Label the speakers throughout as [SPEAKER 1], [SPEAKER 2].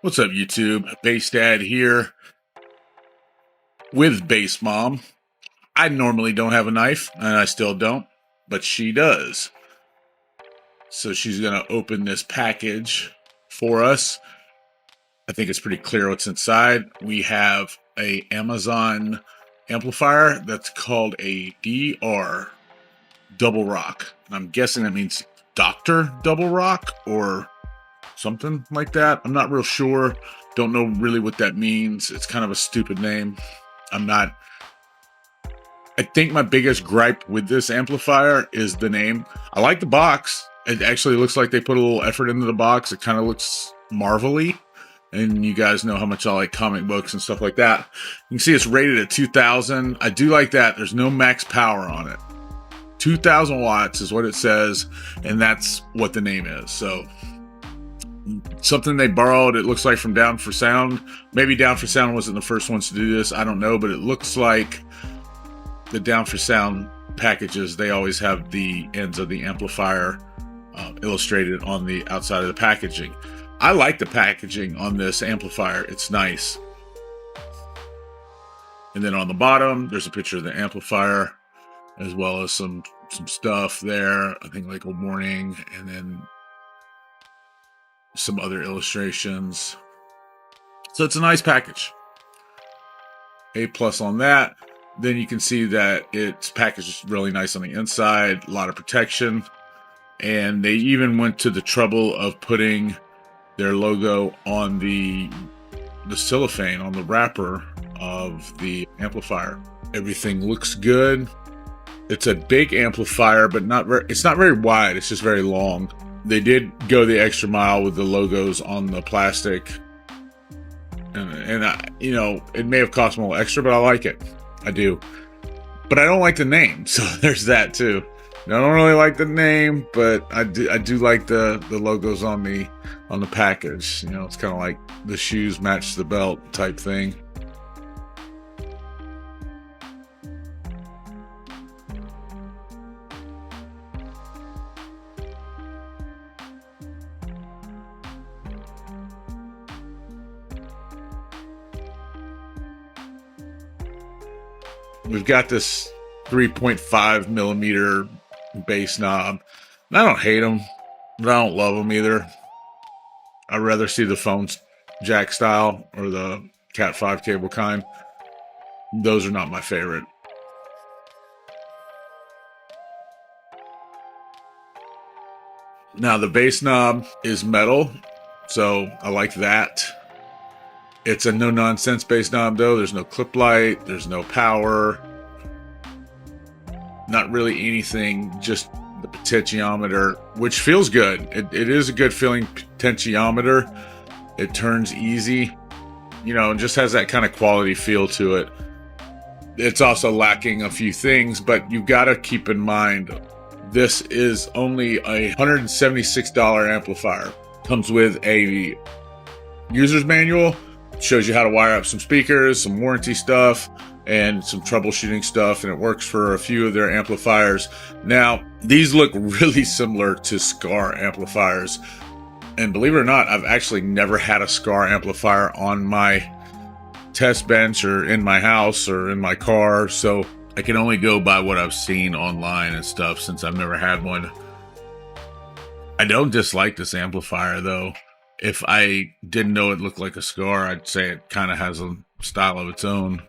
[SPEAKER 1] What's up, YouTube? Bass Dad here with Bass Mom. I normally don't have a knife, and I still don't, but she does. So she's going to open this package for us. I think it's pretty clear what's inside. We have a Amazon amplifier that's called a DR Double Rock. I'm guessing that means Dr. Double Rock or something like that. I'm not real sure. Don't know really what that means. It's kind of a stupid name. I think my biggest gripe with this amplifier is the name. I like the box. It actually looks like they put a little effort into the box. It kind of looks Marvel-y. And you guys know how much I like comic books and stuff like that. You can see it's rated at 2,000. I do like that. There's no max power on it. 2,000 watts is what it says, and that's what the name is. So something they borrowed, it looks like, from Down for Sound. Maybe Down for Sound wasn't the first ones to do this. I don't know, but it looks like the Down for Sound packages, they always have the ends of the amplifier illustrated on the outside of the packaging. I like the packaging on this amplifier. It's nice. And then on the bottom, there's a picture of the amplifier, as well as some stuff there. I think like a warning, and then some other illustrations. So it's a nice package. A+ on that. Then you can see that it's packaged really nice on the inside, a lot of protection. And they even went to the trouble of putting their logo on the cellophane, on the wrapper of the amplifier. Everything looks good. It's a big amplifier, but it's not very wide. It's just very long. They did go the extra mile with the logos on the plastic. And it may have cost me a little extra, but I like it. I do. But I don't like the name, so there's that too. I don't really like the name, but I do like the logos on the package. It's kind of like the shoes match the belt type thing. We've got this 3.5 millimeter bass knob. And I don't hate them, but I don't love them either. I'd rather see the phone jack style or the Cat 5 cable kind. Those are not my favorite. Now the bass knob is metal, so I like that. It's a no-nonsense bass knob though. There's no clip light, there's no power. Not really anything, just the potentiometer, which feels good. It is a good feeling potentiometer. It turns easy, and just has that kind of quality feel to it. It's also lacking a few things, but you've got to keep in mind, this is only a $176 amplifier. Comes with a user's manual, shows you how to wire up some speakers, some warranty stuff, and some troubleshooting stuff, and it works for a few of their amplifiers. Now, these look really similar to Scar amplifiers, and believe it or not, I've actually never had a Scar amplifier on my test bench or in my house or in my car, so I can only go by what I've seen online and stuff, since I've never had one. I don't dislike this amplifier though. If I didn't know it looked like a Scar, I'd say it kind of has a style of its own.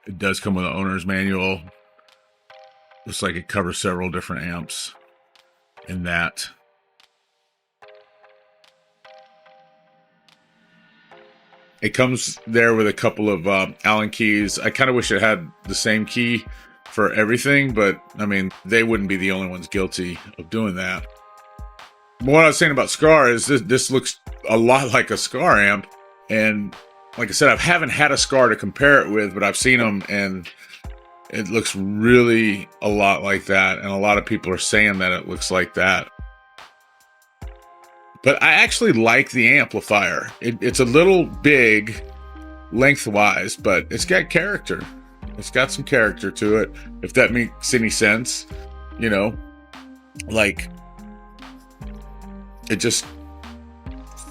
[SPEAKER 1] It does come with an owner's manual. Looks like it covers several different amps in that. It comes there with a couple of Allen keys. I kind of wish it had the same key for everything, but I mean, they wouldn't be the only ones guilty of doing that. But what I was saying about Scar is this looks a lot like a Scar amp, and like I said, I haven't had a Scar to compare it with, but I've seen them, and it looks really a lot like that, and a lot of people are saying that it looks like that. But I actually like the amplifier. It's a little big lengthwise, but it's got character. It's got some character to it, if that makes any sense. Like It just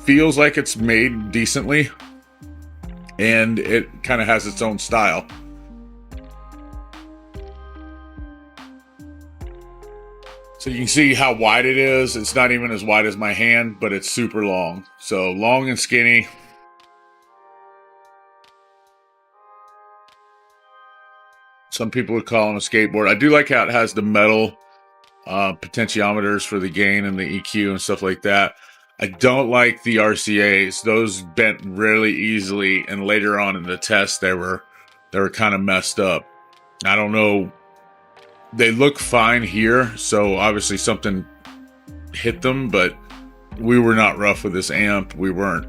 [SPEAKER 1] feels like it's made decently, and it kind of has its own style. So you can see how wide it is. It's not even as wide as my hand, but it's super long. So long and skinny. Some people would call them a skateboard. I do like how it has the metal potentiometers for the gain and the EQ and stuff like that. I don't like the RCAs. Those bent really easily, and later on in the test, they were kind of messed up. I don't know. They look fine here, so obviously something hit them, but we were not rough with this amp. We weren't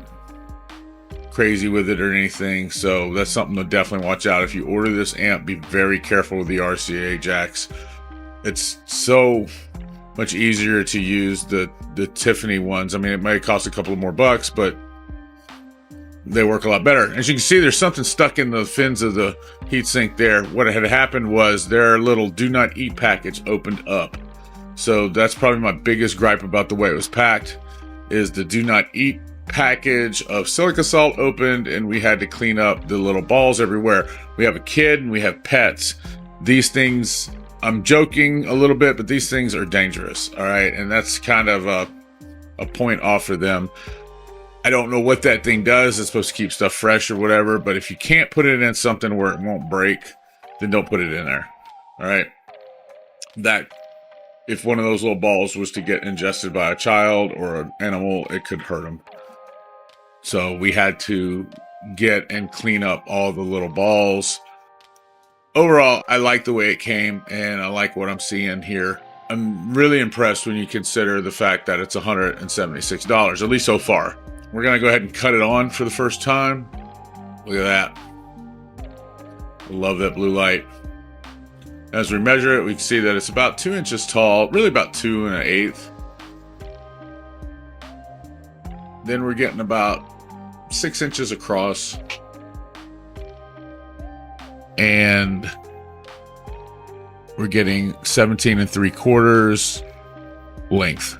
[SPEAKER 1] crazy with it or anything, so that's something to definitely watch out. If you order this amp, be very careful with the RCA jacks. It's so much easier to use the Tiffany ones. I mean, it might cost a couple of more bucks, but they work a lot better. As you can see, there's something stuck in the fins of the heatsink there. What had happened was their little do not eat package opened up. So that's probably my biggest gripe about the way it was packed, is the do not eat package of silica salt opened, and we had to clean up the little balls everywhere. We have a kid and we have pets. These things, I'm joking a little bit, but these things are dangerous, all right? And that's kind of a point off for them. I don't know what that thing does. It's supposed to keep stuff fresh or whatever, but if you can't put it in something where it won't break, then don't put it in there, all right? That, if one of those little balls was to get ingested by a child or an animal, it could hurt them. So we had to get and clean up all the little balls. Overall, I like the way it came, and I like what I'm seeing here. I'm really impressed when you consider the fact that it's $176, at least so far. We're going to go ahead and cut it on for the first time. Look at that. I love that blue light. As we measure it, we can see that it's about 2 inches tall, really about 2 1/8. Then we're getting about 6 inches across. And we're getting 17 3/4 length.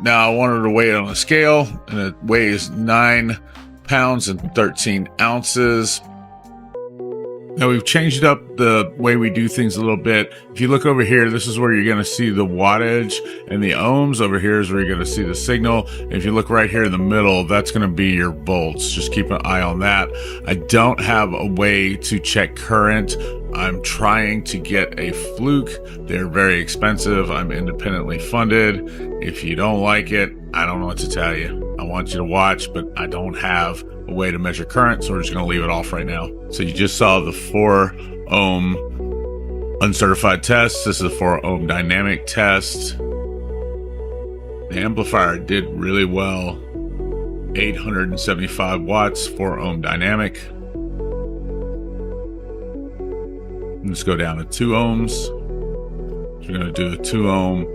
[SPEAKER 1] Now I wanted to weigh it on a scale, and it weighs 9 pounds and 13 ounces. Now we've changed up the way we do things a little bit. If you look over here, this is where you're going to see the wattage and the ohms. Over here is where you're going to see the signal. And if you look right here in the middle, that's going to be your volts. Just keep an eye on that. I don't have a way to check current. I'm trying to get a Fluke. They're very expensive. I'm independently funded. If you don't like it, I don't know what to tell you. I want you to watch, but I don't have a way to measure current, so we're just going to leave it off right now. So you just saw the 4 ohm uncertified test. This is a 4 ohm dynamic test. The amplifier did really well. 875 watts, 4 ohm dynamic. Let's go down to 2 ohms. So we're going to do the 2 ohm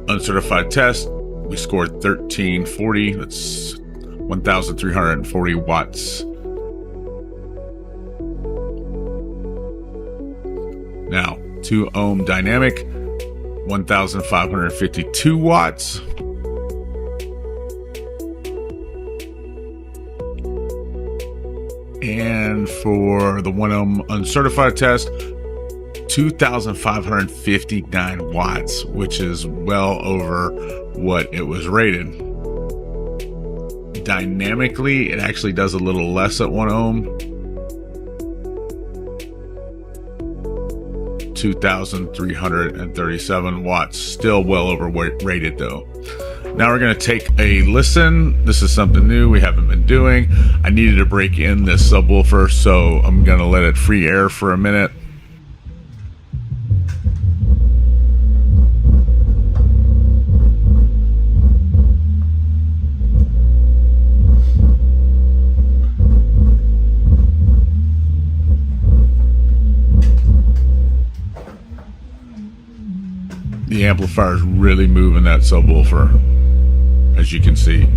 [SPEAKER 1] uncertified test. We scored 1340. That's 1,340 watts. Now, 2 ohm dynamic, 1,552 watts. And for the 1 ohm uncertified test, 2,559 watts, which is well over what it was rated. Dynamically, it actually does a little less at 1 ohm. 2,337 watts, still well over rated though. Now we're going to take a listen. This is something new we haven't been doing. I needed to break in this subwoofer, so I'm going to let it free air for a minute. The amplifier is really moving that subwoofer, as you can see.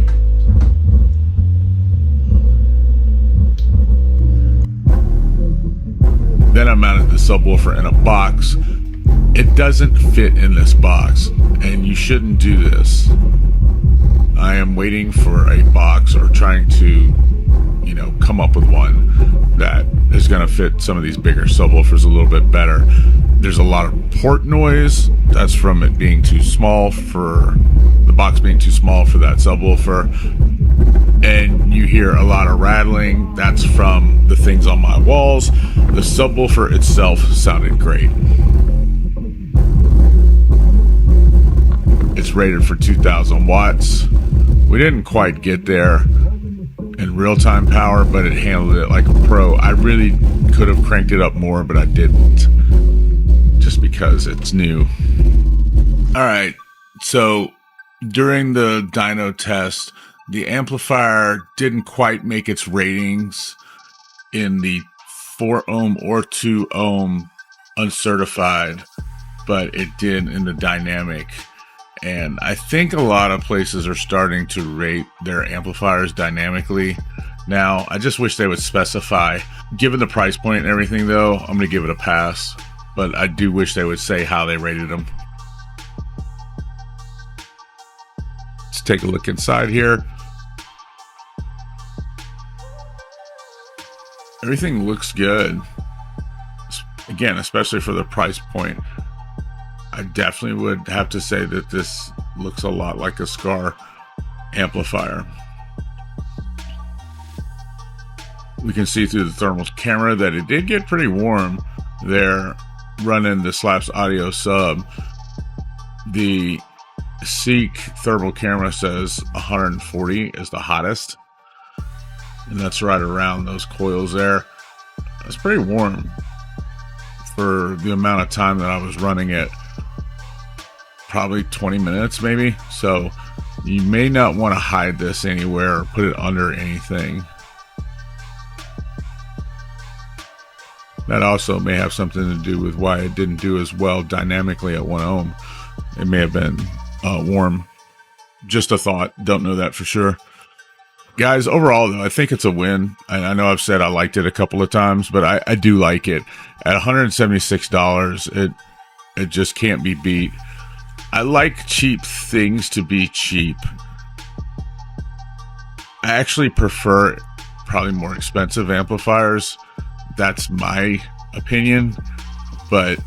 [SPEAKER 1] Then I mounted the subwoofer in a box, It doesn't fit in this box, and you shouldn't do this. I am waiting for a box, or trying to, come up with one that is going to fit some of these bigger subwoofers a little bit better. There's a lot of port noise. That's from it being too small, for the box being too small for that subwoofer. And you hear a lot of rattling. That's from the things on my walls. The subwoofer itself sounded great. It's rated for 2,000 watts. We didn't quite get there in real-time power, but it handled it like a pro. I really could have cranked it up more, but I didn't, just because it's new. All right, so during the dyno test, the amplifier didn't quite make its ratings in the 4 ohm or 2 ohm uncertified, but it did in the dynamic. And I think a lot of places are starting to rate their amplifiers dynamically now. I just wish they would specify. Given the price point and everything, though, I'm going to give it a pass. But I do wish they would say how they rated them. Let's take a look inside here. Everything looks good. Again, especially for the price point. I definitely would have to say that this looks a lot like a Scar amplifier. We can see through the thermal camera that it did get pretty warm there running the Slaps audio sub. The Seek thermal camera says 140 is the hottest, and that's right around those coils there. That's pretty warm for the amount of time that I was running it. Probably 20 minutes maybe. So you may not want to hide this anywhere or put it under anything. That also may have something to do with why it didn't do as well dynamically at 1 ohm. It may have been warm. Just a thought. Don't know that for sure. Guys, overall though, I think it's a win. I know I've said I liked it a couple of times, but I do like it. At $176, it just can't be beat. I like cheap things to be cheap. I actually prefer probably more expensive amplifiers. That's my opinion. But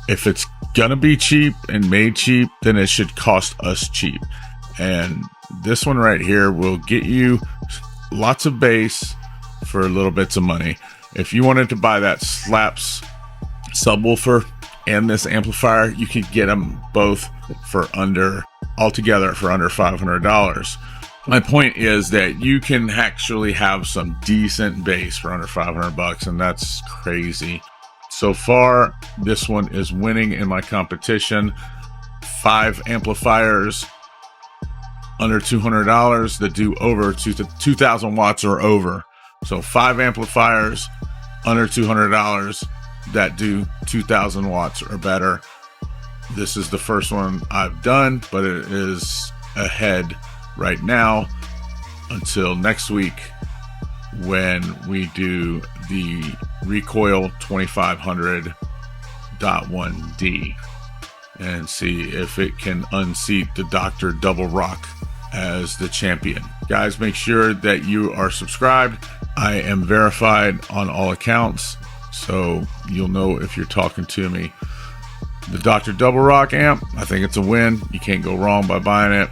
[SPEAKER 1] if it's gonna be cheap and made cheap, then it should cost us cheap. And this one right here will get you lots of bass for little bits of money. If you wanted to buy that Slaps subwoofer and this amplifier, you could get them both for altogether for under $500. My point is that you can actually have some decent bass for under 500 bucks, and that's crazy. So far, this one is winning in my competition. 5 amplifiers under $200 that do over 2,000 watts or over. So 5 amplifiers under $200 that do 2,000 watts or better. This is the first one I've done, but it is ahead right now until next week when we do the Recoil 2500.1D and see if it can unseat the Dr. Double Rock as the champion. Guys, make sure that you are subscribed. I am verified on all accounts, so you'll know if you're talking to me. The Dr. Double Rock amp, I think it's a win. You can't go wrong by buying it.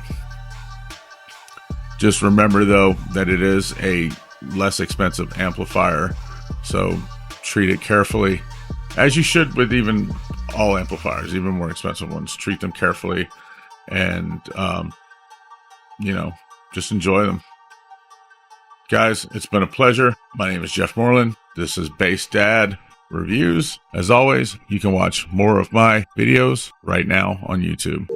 [SPEAKER 1] Just remember though that it is a less expensive amplifier, so treat it carefully, as you should with even all amplifiers, even more expensive ones. Treat them carefully and just enjoy them. Guys, it's been a pleasure. My name is Jeff Moreland. This is Bass Dad Reviews. As always, you can watch more of my videos right now on YouTube.